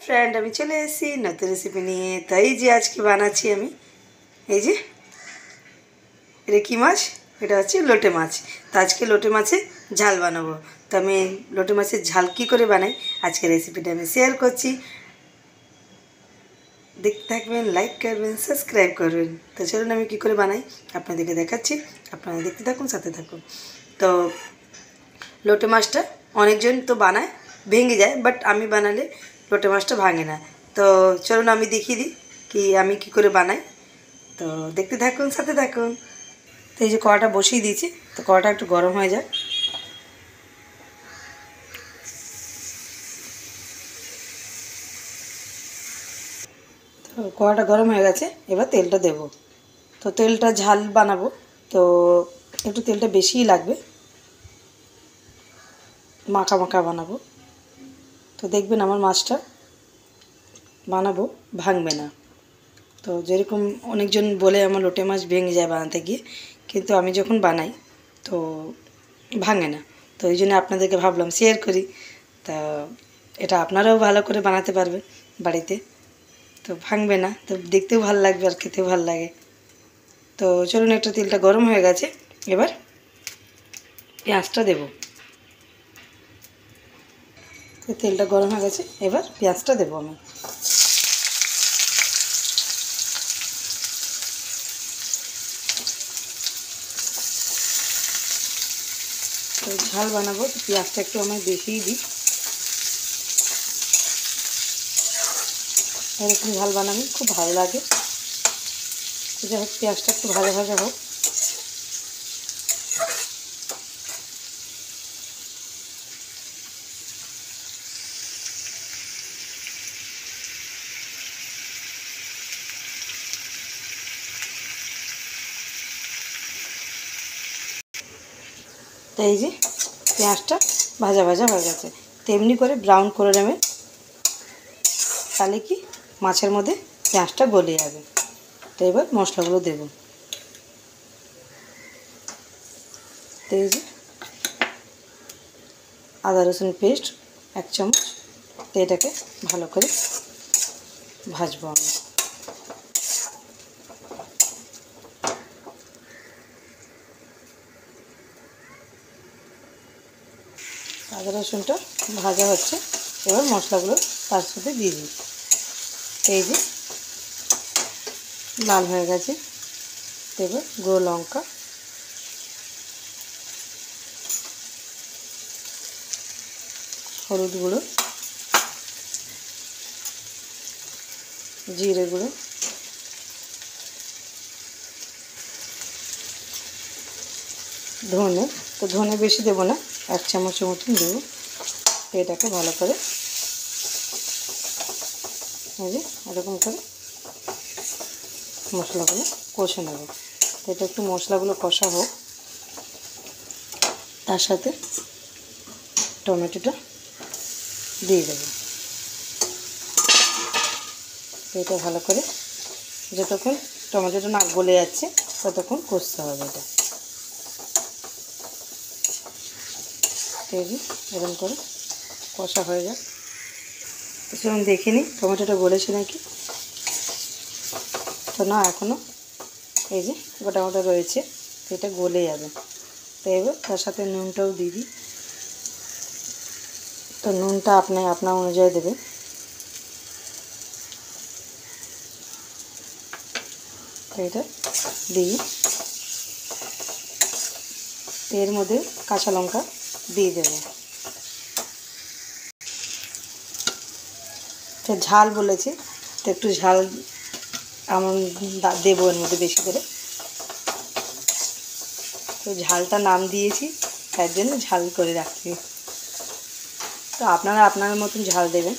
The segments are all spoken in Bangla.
ফ্রেন্ড, আমি চলে এসেছি নতুন রেসিপি নিয়ে। তো এই যে আজকে বানাচ্ছি আমি, এই যে এটা কী মাছ, এটা হচ্ছে লোটে মাছ। তো আজকে লোটে মাছের ঝাল বানাবো। তো আমি লোটে মাছের ঝাল কী করে বানাই আজকে রেসিপিটা আমি শেয়ার করছি। দেখতে থাকবেন, লাইক করবেন, সাবস্ক্রাইব করবেন। তো চলুন আমি কী করে বানাই আপনাদেরকে দেখাচ্ছি, আপনারা দেখতে থাকুন, সাথে থাকুন। তো লোটে মাছটা অনেকজন তো বানায়, ভেঙে যায়, বাট আমি বানালে লোটে মাছটা ভাঙে না। তো চলুন আমি দেখিয়ে দিই কি আমি কী করে বানাই। তো দেখতে থাকুন, সাথে থাকুন। তো এই যে কড়াটা বসিয়ে দিয়েছি, তো কড়াটা একটু গরম হয়ে যায়। তো কড়াটা গরম হয়ে গেছে, এবার তেলটা দেব। তো তেলটা ঝাল বানাবো, তো একটু তেলটা বেশিই লাগবে, মাখা মাখা বানাবো। তো দেখবেন আমার মাছটা বানাবো ভাঙবে না। তো যেরকম অনেকজন বলে আমার লোটে মাছ ভেঙে যায় বানাতে গিয়ে, কিন্তু আমি যখন বানাই তো ভাঙে না। তো এই জন্য আপনাদেরকে ভাবলাম শেয়ার করি। তা এটা আপনারাও ভালো করে বানাতে পারবেন বাড়িতে, তো ভাঙবে না, তো দেখতেও ভালো লাগবে আর খেতেও ভালো লাগে। তো চলুন, একটা তেলটা গরম হয়ে গেছে, এবার পেঁয়াজটা দেব। তো তেলটা গরম হয়ে গেছে, এবার পেঁয়াজটা দেবো আমি। তো ঝাল বানাবো, তো পেঁয়াজটা একটু আমি বেশিই দিই। এরকম ঝাল বানালে খুব ভালো লাগে। তো যাই হোক, পেঁয়াজটা একটু ভাজা ভাজা হোক। তো এই যে পেঁয়াজটা ভাজা ভাজা হয়ে গেছে, তেমনি করে ব্রাউন করে নেবে, তাহলে কি মাছের মধ্যে পেঁয়াজটা গলে যাবে। তো এবার মশলাগুলো দেব। তো এই যে আদা রসুন পেস্ট 1 চামচ, তো এটাকে ভালো করে ভাজবো আমি। আদা রসুনটা ভাজা হচ্ছে, এবার মশলাগুলো তার সাথে দিয়ে দিই। এই যে লাল হয়ে গেছে, এবার গুঁড়ো লঙ্কা, হলুদ গুঁড়ো, জিরে গুঁড়ো, ধনে, তো ধনে বেশি দেবো না, 1 চামচের মতন দেবো। এটাকে ভালো করে এই যে এরকম করে মশলাগুলো কষে নেব। তো এটা একটু মশলাগুলো কষা হোক, তার সাথে টমেটোটা দিয়ে দেবো। এটা ভালো করে যতক্ষণ টমেটোটা না গলে যাচ্ছে ততক্ষণ কষতে হবে এটা। এই এরকম করে কষা হয়ে যায়। চলুন দেখে নিই টমেটোটা গলেছে নাকি। তো না, এখনও এই যে গোটা গোটা রয়েছে, এটা গলে যাবে। তো এবার তার সাথে নুনটাও দিয়ে দিই। তো নুনটা আপনার অনুযায়ী দেবেন। তো এটা দিই, এর মধ্যে কাঁচা লঙ্কা দিয়ে দেবো। তো ঝাল বলেছি, তো একটু ঝাল আমার দেবো এর মধ্যে বেশি করে। তো ঝালটা নাম দিয়েছি, তার জন্য ঝাল করে রাখছি। তো আপনারা আপনার মতন ঝাল দেবেন।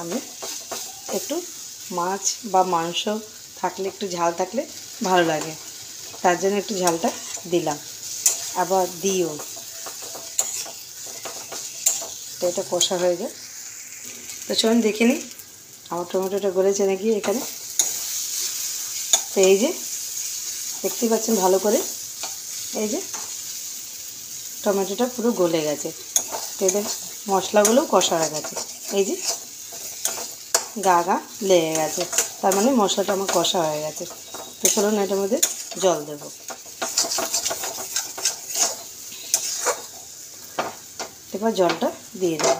আমি একটু মাছ বা মাংস থাকলে একটু ঝাল থাকলে ভালো লাগে, তার জন্য একটু ঝালটা দিলাম, আবার দিও। তো এটা কষা হয়ে যায়। তো চলুন দেখে নিই আমার টমেটোটা গলেছে নাকি এখানে। তো এই যে দেখতে পাচ্ছেন ভালো করে, এই যে টমেটোটা পুরো গলে গেছে। তো এদের মশলাগুলোও কষা হয়ে গেছে। এই যে গা গা লেগে গেছে, তার মানে মশলাটা আমার কষা হয়ে গেছে। তো চলুন এটার মধ্যে জল দেব। এবার জলটা দিয়ে দেব।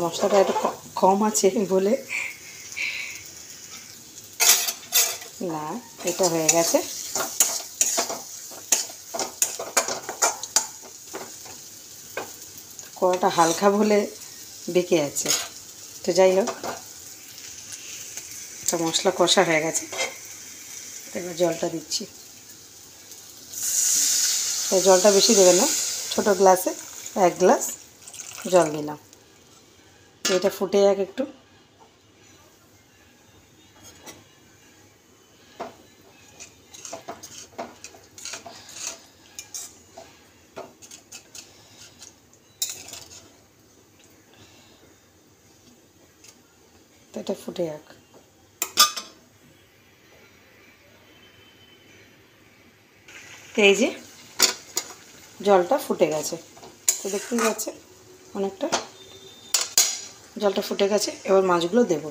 মশলাটা একটু কম আছে বলে না, এটা হয়ে গেছে। কড়াটা হালকা বলে বেঁকে আছে। তো যাই হোক, তো মশলা কষা হয়ে গেছে। এবার জলটা দিচ্ছি। তো জলটা বেশি দেবে না, ছোট গ্লাসে 1 গ্লাস জল দিলাম। তো এটা ফুটে যাক একটু। তো এটা ফুটে যাক। তো এই যে জলটা ফুটে গেছে, তো দেখতেই পাচ্ছেন অনেকটা জলটা ফুটে গেছে। এবার মাছগুলো দেব।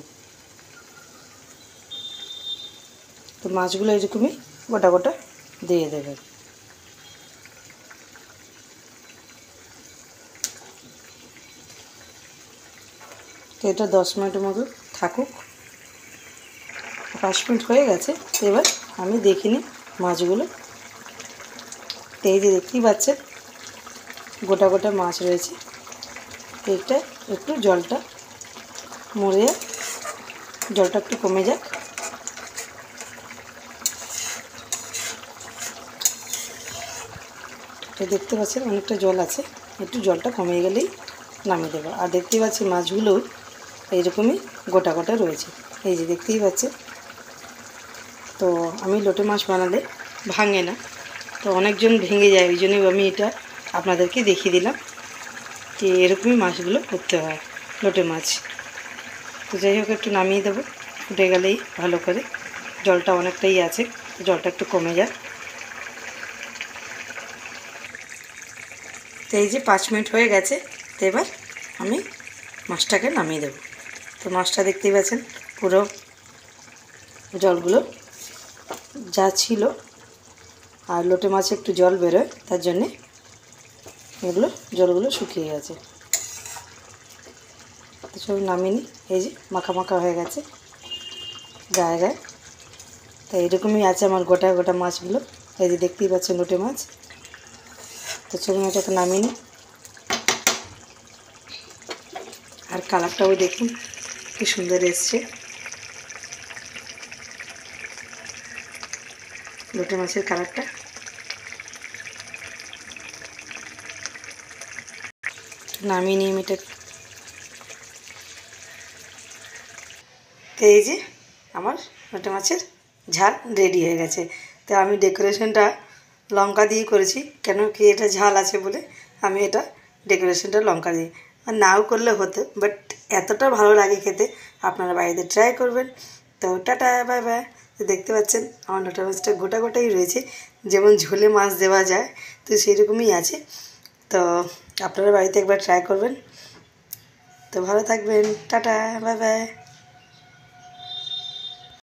তো মাছগুলো এরকমই গোটা গোটা দিয়ে দেবেন। তো এটা 10 মিনিটের মতো থাকুক। 5 মিনিট হয়ে গেছে। এবার আমি দেখিনি মাছগুলো। তো এই যে দেখতেই পাচ্ছেন গোটা গোটা মাছ রয়েছে। এটা একটু জলটা মরে জলটা একটু কমে যাক। তো দেখতে পাচ্ছেন অনেকটা জল আছে, একটু জলটা কমে গেলেই নামিয়ে দেবো। আর দেখতেই পাচ্ছি মাছগুলো এইরকমই গোটা গোটা রয়েছে, এই যে দেখতেই পাচ্ছেন। তো আমি লোটে মাছ বানালে ভাঙে না, তো অনেকজন ভেঙে যায়, ওই জন্যই আমি এটা আপনাদেরকে দেখিয়ে দিলাম যে এরকমই মাছগুলো করতে হয়, লোটে মাছ। তো যাই হোক, একটু নামিয়ে দেবো ফুটে গেলেই ভালো করে। জলটা অনেকটাই আছে, জলটা একটু কমে যায়। তো এই যে 5 মিনিট হয়ে গেছে। তো এবার আমি মাছটাকে নামিয়ে দেবো। তো মাছটা দেখতেই পাচ্ছেন পুরো জলগুলো যা ছিল, আর লোটে মাছে একটু জল বেরোয়, তার জন্যে এগুলো জলগুলো শুকিয়ে গেছে। তো সব নামিয়ে নিই। এই যে মাখা মাখা হয়ে গেছে গায়ে গায়ে। তো এরকমই আছে আমার গোটা গোটা মাছগুলো, এই যে দেখতেই পাচ্ছেন লোটে মাছ। তো চলুন এটাকে নামিয়ে নিই। আর কালারটাও দেখুন কি সুন্দর এসছে লোটে মাছের কালারটা। নামিয়ে নিয়ে এটা। তো এই যে আমার লোটে মাছের ঝাল রেডি হয়ে গেছে। তো আমি ডেকোরেশনটা লঙ্কা দিয়ে করেছি, কেন কি এটা ঝাল আছে বলে আমি এটা ডেকোরেশনটা লঙ্কা দিয়ে, আর নাও করলে হতো, বাট এতটা ভালো লাগে খেতে, আপনারা বাড়িতে ট্রাই করবেন। তো টাটা, বাই বাই। তো দেখতে পাচ্ছেন আমার লোটে মাছটা গোটা গোটাই রয়েছে, যেমন ঝোলে মাছ দেওয়া যায় তো সেরকমই আছে। তো আপনারা বাড়িতে একবার ট্রাই করবেন। তো ভালো থাকবেন, টাটা, বাই বাই।